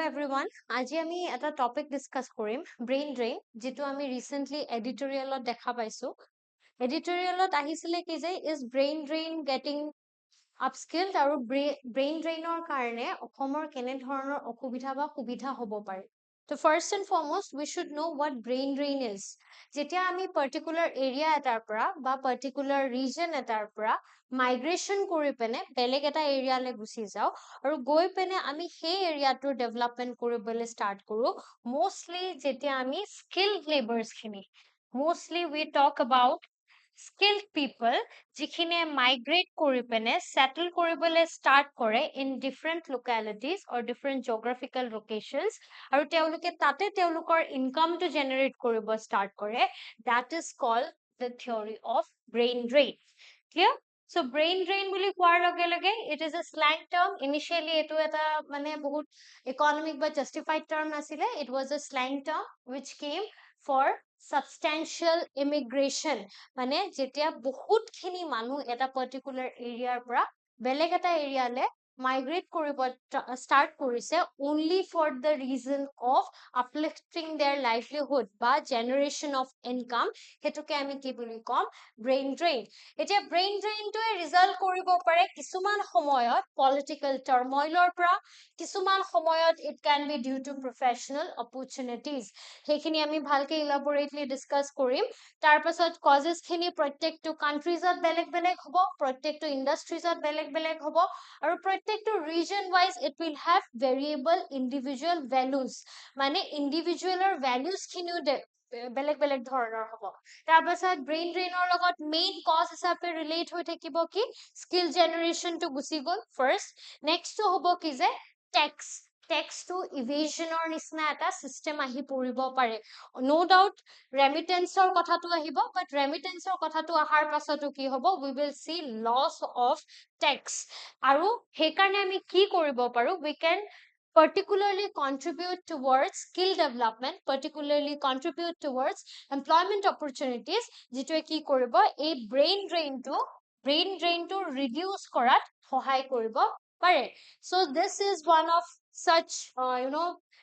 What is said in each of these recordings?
everyone. আজি আমি এটা টপিক ডিসকাস কৰিম ব্ৰেইন ড্ৰেইন যেটো আমি ৰিসেন্টলি এডিটৰিয়েলত দেখা পাইছো এডিটৰিয়েলত আহিছিলে কি যে ইজ ব্ৰেইন ড্ৰেইন গেটিং আপস্কিলড আৰু ব্ৰেইন ড্ৰেইনৰ কাৰণে অসমৰ কেনে ধৰণৰ অসুবিধা বা সুবিধা হ'ব পাৰে তো first and foremost we should know what brain drain is যেতিয়া আমি পাৰ্টিকুলাৰ এৰিয়া এটাৰ পৰা বা পাৰ্টিকুলাৰ ৰিজন এটাৰ পৰা মাইগ্ৰেশ্যন কৰি পেনে বেলেগ এটা এৰিয়ালৈ গুচি যাওঁ আৰু গৈ পেনে আমি সেই এৰিয়াটোৰ ডেভেলপমেণ্ট কৰিবলৈ ষ্টাৰ্ট কৰো মোষ্টলি যেতিয়া আমি স্কিলড লেবাৰ্ছ খিনি mostly we talk about skilled people যিখিনিয়ে migrate কৰি পেনে settle কৰিবলৈ start কৰে in different localities or different geographical locations আৰু তেওঁলোকে তাতে তেওঁলোকৰ income to generate কৰিব start কৰে that is called the theory of brain drain clear so brain drain বুলি কোৱাৰ লগে লগে it is a slang term initially এটো এটা মানে বহুত economic বা justified term নাছিলে it was a slang term which came for substantial immigration মানে যেতিয়া বহুত খিনি মানুহ এটা পাৰ্টিকুলাৰ এৰিয়াৰ পৰা বেলেগ এটা এৰিয়ালে migrate কৰিব start কৰিছে only for the reason of uplifting their livelihood বা generation of income হেতুকে আমি কি বুলি কম brain drain এতিয়া brain drain টোৱে result কৰিব পাৰে কিছুমান সময়ত political turmoilৰ পৰা কিছুমান সময়ত it can be due to professional opportunities হেখিনি আমি ভালকে elaborately discuss কৰিম তাৰ পাছত causes খিনি প্ৰত্যেকটো countries বেলেগ বেলেগ হ'ব প্ৰত্যেকটো industries বেলেগ বেলেগ হ'ব আৰু প্ৰত্যেকটো region wise it will have variable individual values মানে individualer values খিনিও বেলেগ বেলেগ ধৰণৰ হ'ব তাৰ পাছত brain drainৰ লগত main cause হিচাপে relate হৈ থাকিব কি skill generation to গুচি গল first next to হ'ব কি যে tax to evasion or নিচিনা এটা system আহি পৰিব পাৰে no doubt remittance or কথাটো আহিব but remittance or কথাটো আহাৰ পাছতো কি হ'ব we will see loss of tax আৰু হেকাৰণে আমি কি কৰিব পাৰো we can particularly contribute towards skill development particularly contribute towards employment opportunities যেটোৱে কি কৰিব এই brain drain to reduce কৰাত সহায় কৰিব পাৰে so this is one of such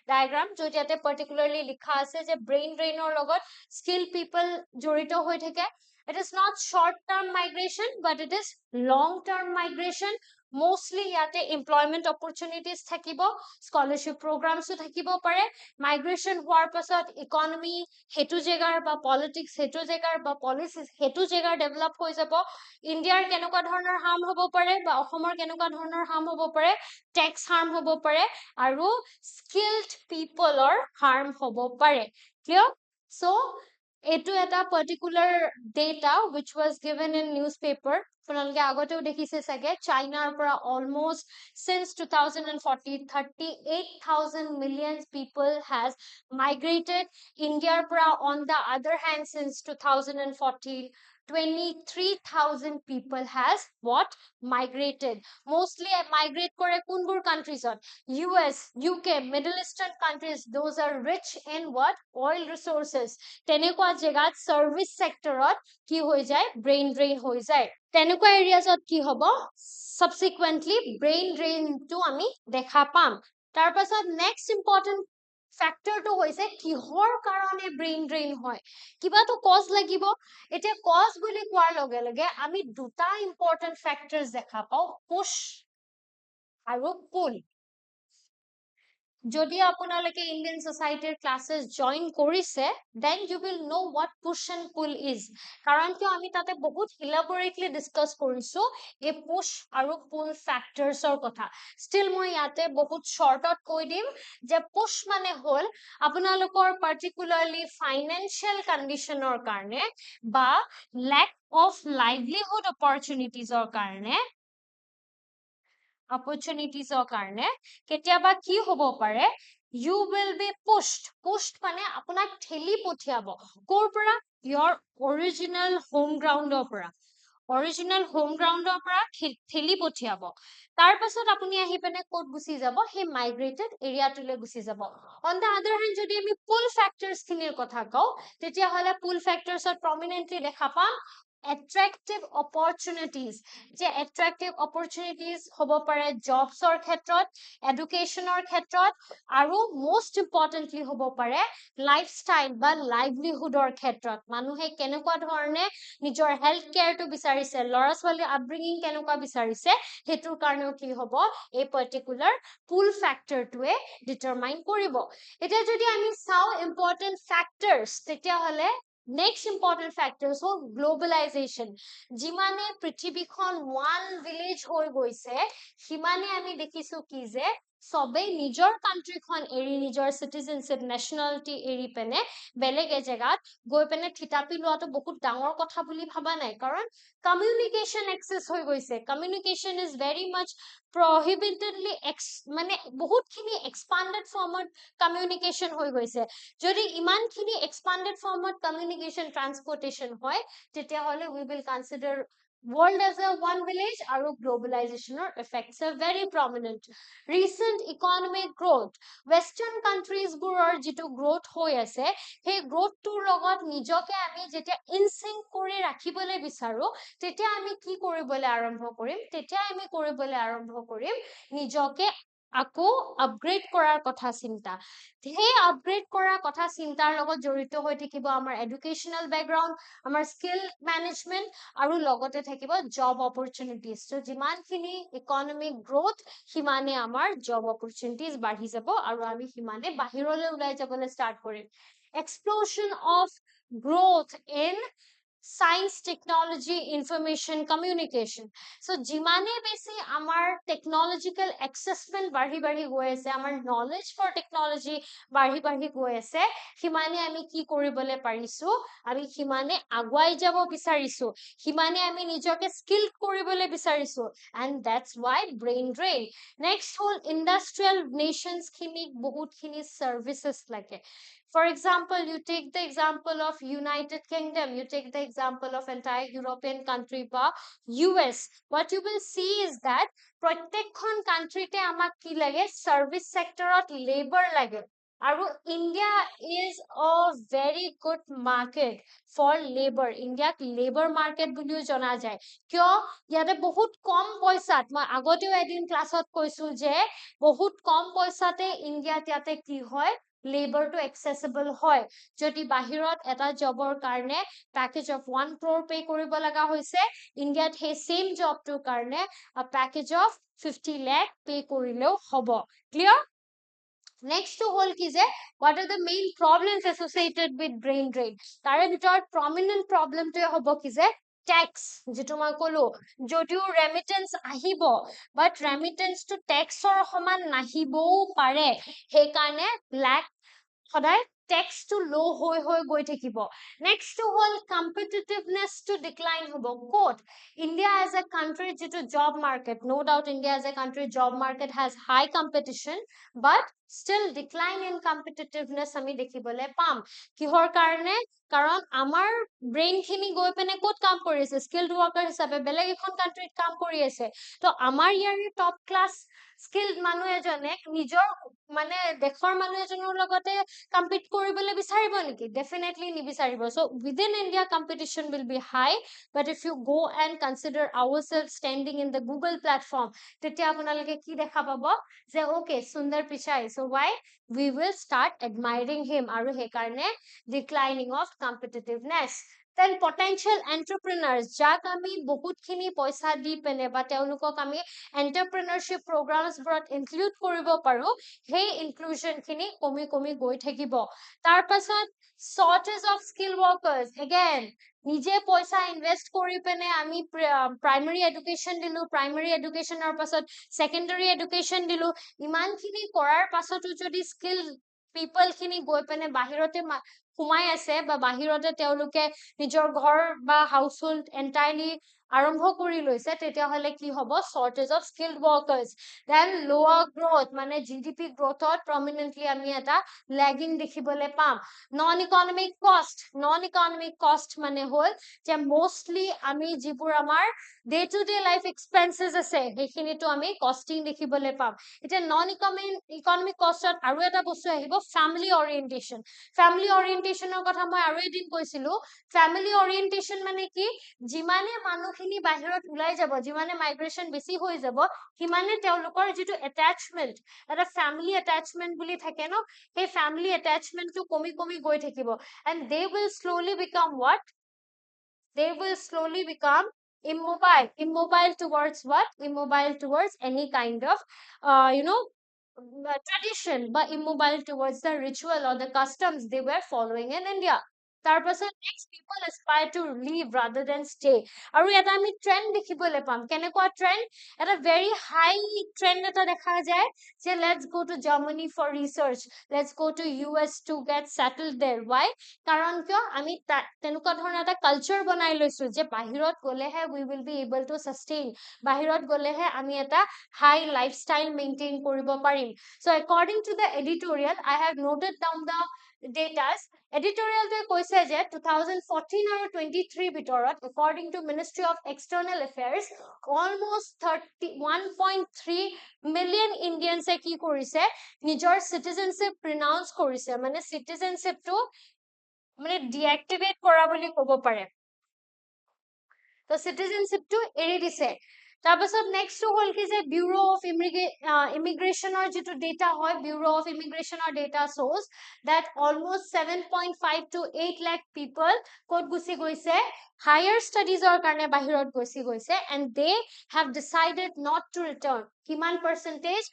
diagram য'ত ইয়াতে particularly লিখা আছে যে brain drainৰ লগত skilled people জড়িত হৈ থাকে it is not short term migration but it is long term migration mostly ইয়াতে employment opportunities থাকিব scholarship programs থাকিব পাৰে migration হোৱাৰ পাছত economy হেতু জেগাৰ বা politics হেতু জেগাৰ বা policies হেতু জেগাৰ develop হৈ যাব ইণ্ডিয়াৰ কেনেকুৱা ধৰণৰ harm হ'ব পাৰে বা অসমৰ কেনেকুৱা ধৰণৰ harm হ'ব পাৰে tax harm হ'ব পাৰে আৰু skilled people or harm হ'ব পাৰে clear so etu eta particular data which was given in newspaper আপোনালোকে আগতেও দেখিছে সাগে চাইনাৰ পৰা almost since 2014 38,000 million people has migrated India পৰা on the other hand since 2014 23,000 people has what migrated mostly migrate kore kunbur countries US UK Middle Eastern countries those are rich in what oil resources tenekwa jegat service sector ki hoi jay brain drain hoi jay tenekwa areas ki hobo subsequently brain drain to ami dekha pam tar pasot next important factor to hoise kihor karone brain drain hoy kiba to cause lagibo ete cause boli kwar loge loge ami duta important factors dekha pao push aru pull যদি আপোনালোকে Indian সোসাইটিৰ ক্লাसेस join কৰিছে then you will know what push and pull is কাৰণ কি আমি তাতে বহুত elaborately discuss কৰিছো এই push আৰু pull factors ৰ কথা still মই ইয়াতে বহুত shortত কৈ দিম যে push মানে হল আপোনালোকৰ particularly financial conditionৰ কাৰণে বা lack of livelihood opportunities ৰ কাৰণে opportunities or karne ketiaba ki hobo pare you will be pushed mane apunak theli pothiabo kor pora your original home ground or pora theli pothiabo tar pasot apuni ahi pene kot gusi jabo he migrated area tule gusi jabo on the other hand jodi ami pull factors kinir kotha kau tetia hola pull factors are prominently dekha pam attractive opportunities যে attractive opportunities হ'ব পাৰে jobsৰ ক্ষেত্ৰত educationৰ ক্ষেত্ৰত আৰু most importantly হ'ব পাৰে lifestyle বা livelihoodৰ ক্ষেত্ৰত মানুহে কেনেকুৱা ধৰণে নিজৰ health care টো বিচাৰিছে ল'ৰা ছোৱালী upbringing কেনেকুৱা বিচাৰিছে হেতুৰ কাৰণেও কি হ'ব এই particular pull factor টোৱে determine কৰিব এতিয়া যদি আমি চাও important factors তেতিয়া হলে next important factors হল globalization যিমানে পৃথিৱীখন one village হৈ গৈছে সিমানে আমি দেখিছো কি যে সবে নিজৰ কান্ট্ৰিখন এৰি নিজৰ citizenship nationality এৰি পেনে বেলেগ এজেগাত গৈ পেনে থিতাপি লোৱাটো বহুত ডাঙৰ কথা বুলি ভাবা নাই কাৰণ communication access হৈ গৈছে communication is very much prohibitedly মানে বহুতখিনি expanded formত communication হৈ গৈছে যদি ইমানখিনি expanded formত communication transportation হয় তেতিয়া হলে we will consider world as a one village আৰু globalizationৰ effects are very prominent recent economic growth western countries বোৰৰ যিটো growth হৈ আছে সেই growth টোৰ লগত নিজকে আমি যেতিয়া in sync কৰি ৰাখিবলৈ বিচাৰো তেতিয়া আমি কি কৰিবলৈ আৰম্ভ কৰিম নিজকে আকৌ আপগ্ৰেড কৰাৰ কথা চিন্তা সেই আপগ্ৰেড কৰাৰ কথা চিন্তাৰ লগত জড়িত হৈ থাকিব আমাৰ এডুকেশনাল বেকগ্ৰাউণ্ড আমাৰ স্কিল মেনেজমেন্ট আৰু লগতে থাকিব জব অপৰচুনিটিজ সো যিমানখিনি ইকনমিক গ্ৰোথ সিমানে আমাৰ জব অপৰচুনিটিজ বাঢ়ি যাব আৰু আমি সিমানে বাহিৰলৈ ওলাই যাবলৈ ষ্টাৰ্ট কৰিম explosion of growth in science technology information communication so jimane besi amar technological accessment barhi goi ase amar knowledge for technology barhi goi ase himane ami ki koribole parisu ami himane aguai jabo bisarisu himane ami nijoke skill koribole bisarisu and that's why brain drain next whole industrial nations khini bahut khini services lage for example you take the example of United Kingdom you take the example of entire European country ba US what you will see is that প্ৰত্যেকখন countryতে আমাক কি লাগে service sectorত labor লাগে আৰু India is a very good market for labor Indiaক labor market বুলিও জনা যায় কিয় ইয়াতে বহুত কম পইচাত মই আগতেও এদিন ক্লাছত কৈছো যে বহুত কম পইচাতে ইণ্ডিয়াত ইয়াতে কি হয় labor to accessible হয় যদি বাহিৰত এটা জবৰ কাৰণে package of 1 crore pay কৰিব লগা হৈছে ইণ্ডিয়াত সেই same job টোৰ কাৰণে a package of 50 lakh pay কৰিলেও হ'ব clear next to whole ki je what are the main problems associated with brain drain tare bitor prominent problem to hobo ki je tax jitu moi kolo jodio remittance ahibo but remittance to tax or saman nahibo pare he karone black সদায় tax to low হৈ গৈ থাকিব next to whole competitiveness to decline হ'ব ক'ত India as a country যেটো job market no doubt India as a country job market has high competition but still decline in competitiveness আমি দেখিবলৈ পাম কিহৰ কাৰণে কাৰণ আমাৰ ব্ৰেইন খিনি গৈ পেনে ক'ত কাম কৰি আছে স্কিলড ওয়াৰ্কাৰ হিচাপে বেলেগ এখন কান্ট্ৰিত কাম কৰি আছে তো আমাৰ ইয়াৰ টপ ক্লাস স্কিলড মানুহ এজনে নিজৰ মানে দেশৰ মানুহ এজনৰ লগতে compete কৰিবলৈ বিচাৰিব নেকি definitely নিবিচাৰিব so within India competition will be high but if you go and consider ourselves standing in the Google platform তেতিয়া আপোনালোকে কি দেখা পাব যে okay Sundar Pichai so why we will start admiring him আৰু হে কাৰণে declining of competitiveness then potential entrepreneurs যাক আমি বহুতখিনি পইচা দি পেনে বা তেওঁলোকক আমি entrepreneurship programs বোৰত include কৰিব পাৰো সেই inclusion খিনি কমি গৈ থাকিব তাৰ পাছত shortage of skill workers again নিজে পইচা ইনভেস্ট কৰি পেনে আমি প্ৰাইমাৰী এডুকেশ্যন দিলো প্ৰাইমাৰী এডুকেশ্যনৰ পাছত সেকেন্ডাৰী এডুকেশ্যন দিলো ইমানখিনি কৰাৰ পাছতো যদি স্কিল পিপল খিনি গৈ পেনে বাহিৰতে সোমাই আছে বা বাহিৰতে তেওঁলোকে নিজৰ ঘৰ বা হাউসহোল্ড এন্টায়াৰলি আৰম্ভ কৰি লৈছে তেতিয়াহলে কি হ'ব shortage of skilled workers then lower growth মানে GDP growthত prominently আমি এটা lagging দেখিবলৈ পাম non economic cost মানে হল যে mostly আমি যিবোৰ আমাৰ day to day life expenses আছে সেইখিনিটো আমি costing দেখিবলৈ পাম এটা non economic costত আৰু এটা বস্তু আহিব family orientationৰ কথা মই আৰু এদিন কৈছিলো family orientation মানে কি যিমানে মানুহখিনি বাহিৰত ওলাই যাব যিমানে মাইগ্ৰেচন বেছি হৈ যাব সিমানে তেওঁলোকৰ যিটো attachment এটা family attachment বুলি থাকে ন সেই family attachment টো কমি কমি গৈ থাকিব and they will slowly become what they will slowly become immobile towards what immobile towards any kind of tradition but immobile towards the ritual or the customs they were following in India তাৰপাছত next people aspire to leave rather than stay আৰু এটা আমি trend দেখিবলৈ পাম কেনেকুৱা trend এটা very high trend এটা দেখা যায় যে let's go to Germany for research let's go to US to get settled there why কাৰণ কিয় আমি তেনেকুৱা ধৰণৰ এটা কালচাৰ বনাই লৈছো যে বাহিৰত গলেহে we will be able to sustain বাহিৰত গলেহে আমি এটা high lifestyle maintain কৰিব পাৰিম so according to the editorial I have noted down the data editorial তে কৈছে যে 2014 আৰু 23 ভিতৰত according to Ministry of External Affairs almost 1.3 million Indians কি কৰিছে নিজৰ citizenship renounce কৰিছে মানে citizenship টো মানে ডিএক্টিভেট কৰা বুলি ক'ব পাৰে তো citizenship টো এৰি দিছে তাৰপাছত next হল কি যে Bureau of Immigration যিটো data হয় Bureau of Immigration data shows that almost 7.5 to 8 lakh people ক'ত গুছি গৈছে higher studies কাৰণে বাহিৰত গৈছে and they have decided not to return কিমান percentage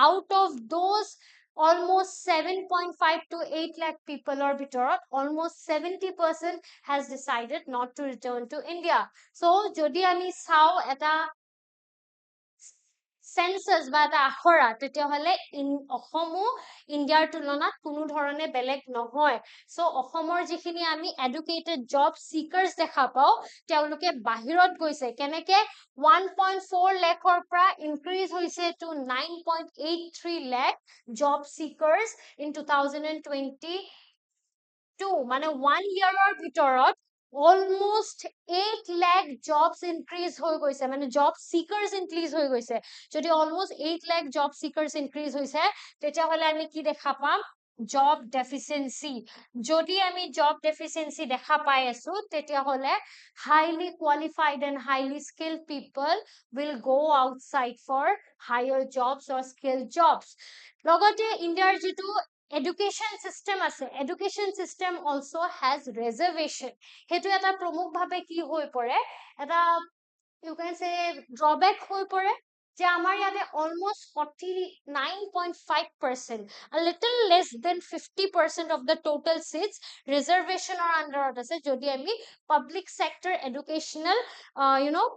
out of those almost 7.5 to 8 lakh people or ভিতৰত almost 70% has decided not to return to India so যদি আমি চাও এটা সেন্সাস বা এটা আখৰা তেতিয়াহলে অসমো ইণ্ডিয়াৰ তুলনাত কোনো ধৰণে বেলেগ নহয় সো অসমৰ যিখিনি আমি এডুকেটেড জব সিকাৰ্স দেখা পাও তেওঁলোকে বাহিৰত গৈছে কেনেকে 1.4 লাখৰ পৰা ইনক্ৰিজ হৈছে টু 9.83 লাখ জব সিকাৰ্স ইন 2022 মানে 1 ইয়াৰৰ ভিতৰত almost 8 lakh jobs increase হৈ গৈছে মানে job seekers increase হৈ গৈছে যদি almost 8 lakh job seekers increase হৈছে তেতিয়াহলে আমি কি দেখা পাম job deficiency যদি আমি job deficiency দেখা পাই আছো তেতিয়াহলে highly qualified and highly skilled people will go outside for higher jobs or skilled jobs লগতে ইণ্ডিয়াৰ যিটো education system আছে education system also has reservation হেতু এটা প্ৰমুখ ভাবে কি হৈ পৰে এটা you can say drawback হৈ পৰে যে আমাৰ ইয়াতে almost 49.5% a little less than 50% of the total seats reservation or under আছে যদি আমি public sector educational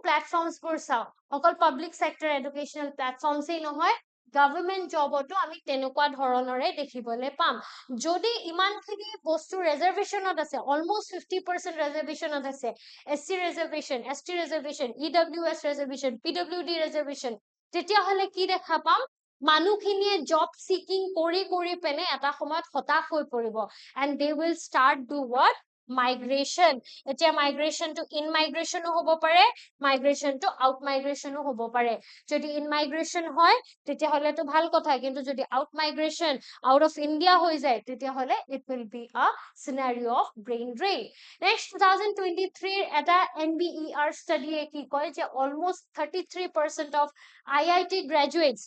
platforms বোৰ চাও অকল public sector educational platforms এই নহয় government jobতো আমি তেনেকুৱা ধৰণৰে দেখিবলৈ পাম যদি ইমানখিনি বস্তু ৰিজাৰ্ভেশনত আছে almost 50% ৰিজাৰ্ভেশনত আছে SC reservation ST reservation EWS reservation PWD reservation তেতিয়াহলে কি দেখা পাম মানুহখিনিয়ে জব সিকিং কৰি পেনে এটা সময়ত হতাশ হৈ পৰিব and they will start do what migration এতিয়া migration to in migration হ'ব পাৰে migration to out migration হ'ব পাৰে যদি in migration হয় তেতিয়াহলে তো ভাল কথা কিন্তু যদি out migration out of India হৈ যায় তেতিয়াহলে it will be a scenario of brain drain next 2023 এটা NBER study কি কয় যে almost 33% of IIT graduate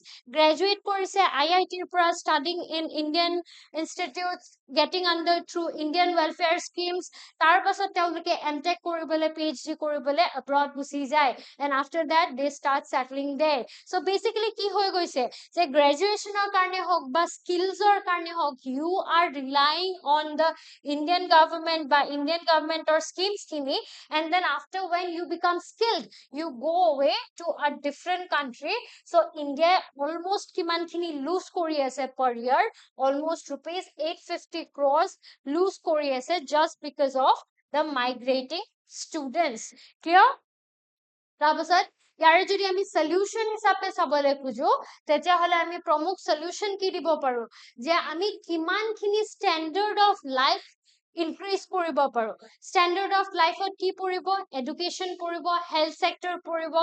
কৰিছে IIT ৰ পৰা studying in Indian institutes getting under through Indian welfare schemes তাৰ পাছত তেওঁলোকে MTech কৰিবলৈ PhD কৰিবলৈ abroad গুচি যায় and after that they start settling there so basically কি হৈ গৈছে যে গ্ৰেজুৱেচনৰ কাৰণে হওক বা স্কিলছৰ কাৰণে হওক you are relying on the Indian government বা Indian government or schemes খিনি and then after when you become skilled you go away to a different country so India almost কিমান খিনি lose কৰি আছে per year almost rupees 850 crores lose কৰি আছে just because of the migrating students clear তাৰপাছত ইয়াৰে যদি আমি সলিউশন হিচাপে চাবলৈ খুজো তেতিয়াহলে আমি প্ৰমুখ সলিউশন কি দিব পাৰো যে আমি কিমানখিনি ষ্টেণ্ডাৰ্ড অফ লাইফ ইনক্ৰিজ কৰিব পাৰো ষ্টেণ্ডাৰ্ড অফ লাইফত কি পৰিব এডুকেশ্যন পৰিব হেল্থ সেক্টৰ পৰিব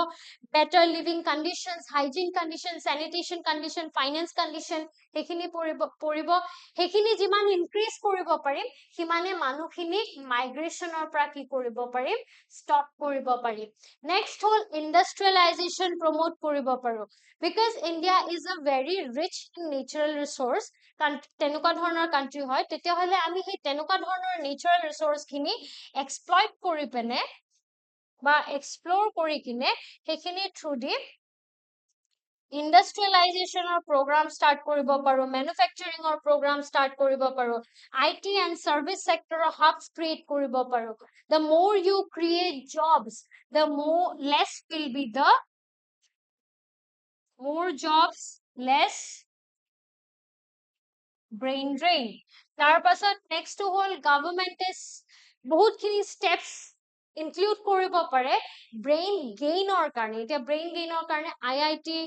better living conditions hygiene condition sanitation condition finance condition সেইখিনি পৰিব সেইখিনি যিমান ইনক্ৰিজ কৰিব পাৰিম সিমানে মানুহখিনিক মাইগ্ৰেশ্যনৰ পৰা কি কৰিব পাৰিম ষ্টপ কৰিব পাৰিম নেক্সট হল ইণ্ডাষ্ট্ৰিয়েলাইজেশ্যন প্ৰমোট কৰিব পাৰো because India is a very rich in natural resource তেনেকুৱা ধৰণৰ কান্ট্ৰি হয় তেতিয়াহলে আমি সেই তেনেকুৱা ধৰণৰ নেচাৰেল ৰিচোৰ্চ খিনি এক্সপ্লইট কৰি পিনে বা এক্সপ্লোৰ কৰি কিনে সেইখিনি থ্ৰু দি ইণ্ডাষ্ট্ৰিয়েলাইজেশ্যনৰ প্ৰগ্ৰাম ষ্টাৰ্ট কৰিব পাৰো মেনুফেকচাৰিঙৰ প্ৰগ্ৰাম ষ্টাৰ্ট কৰিব পাৰো IT এণ্ড চাৰ্ভিছ ছেক্টৰৰ হাবছ ক্ৰিয়েট কৰিব পাৰো the more you create jobs the less will be the more jobs less brain drain তাৰ পাছত নেক্সট হল গভৰ্ণমেণ্টে বহুতখিনি ষ্টেপছ ইনক্লুড কৰিব পাৰে ব্ৰেইন গেইনৰ কাৰণে এতিয়া ব্ৰেইন গেইনৰ কাৰণে IIT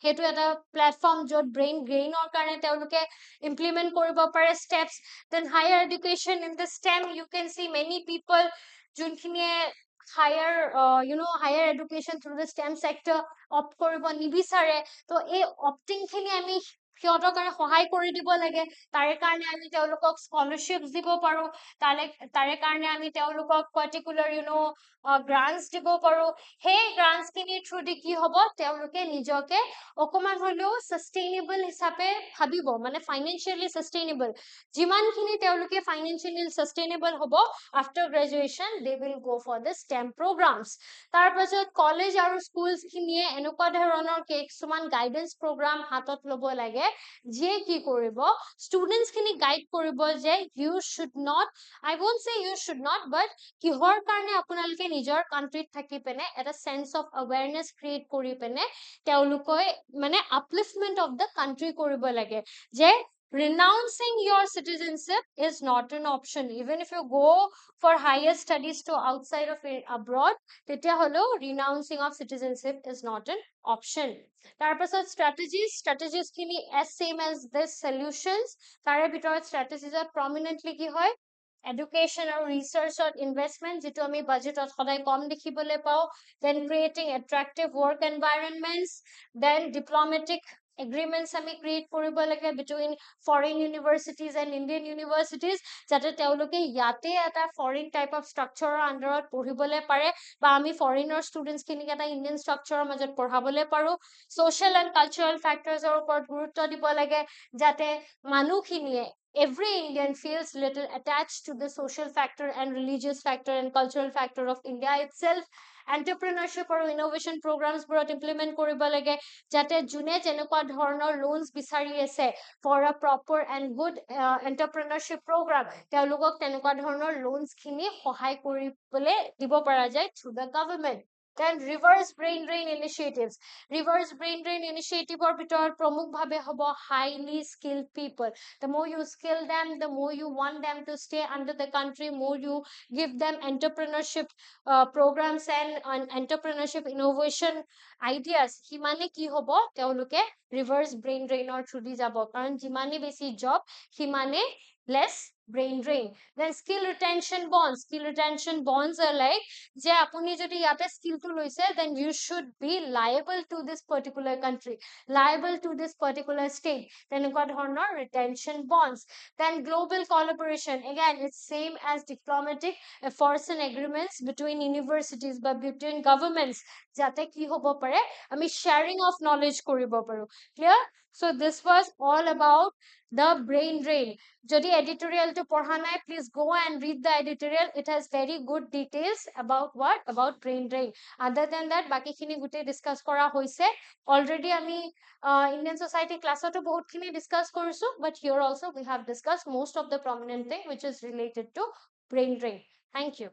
সেইটো এটা প্লেটফৰ্ম য'ত ব্ৰেইন গেইনৰ কাৰণে তেওঁলোকে ইমপ্লিমেণ্ট কৰিব পাৰে steps then higher education in the STEM you can see many people যোনখিনিয়ে higher education through the STEM sector opt কৰিব নিবিচাৰে তো এই অপ্টিংখিনি আমি সিহঁতৰ কাৰণে সহায় কৰি দিব লাগে তাৰে কাৰণে আমি তেওঁলোকক স্কলাৰশ্বিপ দিব পাৰো তাৰে কাৰণে আমি তেওঁলোকক পাৰ্টিকুলাৰ গ্ৰান্টছ দিব পাৰো সেই গ্ৰান্টছ খিনিৰ থ্ৰু দি কি হ'ব তেওঁলোকে নিজকে অকমান হলেও সাস্টেইনেবল হিচাপে ভাবিব মানে ফাইনেন্সিয়েলি সাস্টেইনেবল যিমানখিনি তেওঁলোকে ফাইনেন্সিয়েলি সাস্টেইনেবল হ'ব after graduation they will go for the STEM programs তাৰ পাছত কলেজ আৰু স্কুলছ খিনিয়ে এনেকুৱা ধৰণৰ কিছুমান গাইডেন্স প্ৰগ্ৰাম হাতত ল'ব লাগে যিয়ে কি কৰিব ষ্টুডেন্টছ খিনি গাইড কৰিব যে you should not I won't say you should not but কিহৰ কাৰণে আপোনালোকে নিজৰ কান্ট্ৰিত থাকি পিনে এটা সেন্স অফ অৱেৰনেছ ক্ৰিয়েট কৰি পিনে তেওঁলোকে মানে আপলিফমেন্ট অফ দ্য কান্ট্ৰি কৰিব লাগে যে renouncing your citizenship is not an option even if you go for higher studies to outside of abroad তেতিয়া হলেও renouncing of citizenship is not an option তাৰ পাছত strategies খিনি as same as this solutions তাৰে ভিতৰত strategies prominently কি হয় education আৰু researchত investment যিটো আমি বাজেটত সদায় কম দেখিবলৈ পাওঁ then creating attractive work environments then diplomatic agreements আমি create কৰিব লাগে between foreign universities and Indian universities যাতে তেওঁলোকে ইয়াতে এটা foreign type of structure আন্ডাৰত পঢ়িবলৈ পাৰে বা আমি foreigner students খিনিক এটা Indian structure মাজত পঢ়াবলৈ পাৰো social and cultural factors ওপৰত গুৰুত্ব দিব লাগে যাতে মানুহখিনিয়ে every Indian feels little attached to the social factor and religious factor and cultural factor of India itself entrepreneurship আৰু innovation programs বোৰত implement কৰিব লাগে যাতে যোনে যেনেকুৱা ধৰণৰ loans বিচাৰি আছে for a proper and good entrepreneurship program তেওঁলোকক তেনেকুৱা ধৰণৰ loans খিনি সহায় কৰিবলৈ দিব পৰা যায় through the government then reverse brain drain initiatives reverse brain drain initiative or ভিতৰত প্ৰমুখ ভাবে হ'ব highly skilled people the more you skill them the more you want them to stay under the country more you give them entrepreneurship programs and entrepreneurship innovation ideas সিমানে কি হ'ব তেওঁলোকে reverse brain drain or through দি যাব কাৰণ যিমানে বেছি job সিমানে less brain drain then skill retention bonds are like যে আপুনি যদি ইয়াতে স্কিলটো লৈছে then you should be liable to this particular country liable to this particular state তেনেকুৱা ধৰণৰ retention bonds then global collaboration again it's same as diplomatic efforts and agreements between universities but between governments যাতে কি হ'ব পাৰে আমি sharing of knowledge কৰিব পাৰো clear so this was all about the brain drain যদি editorial to পঢ়া নাই please go and read the editorial it has very good details about brain drain other than that বাকি খিনি গুটে discuss কৰা হৈছে already আমি Indian society classতো বহুত খিনি discuss কৰিছো but here also we have discussed most of the prominent thing which is related to brain drain thank you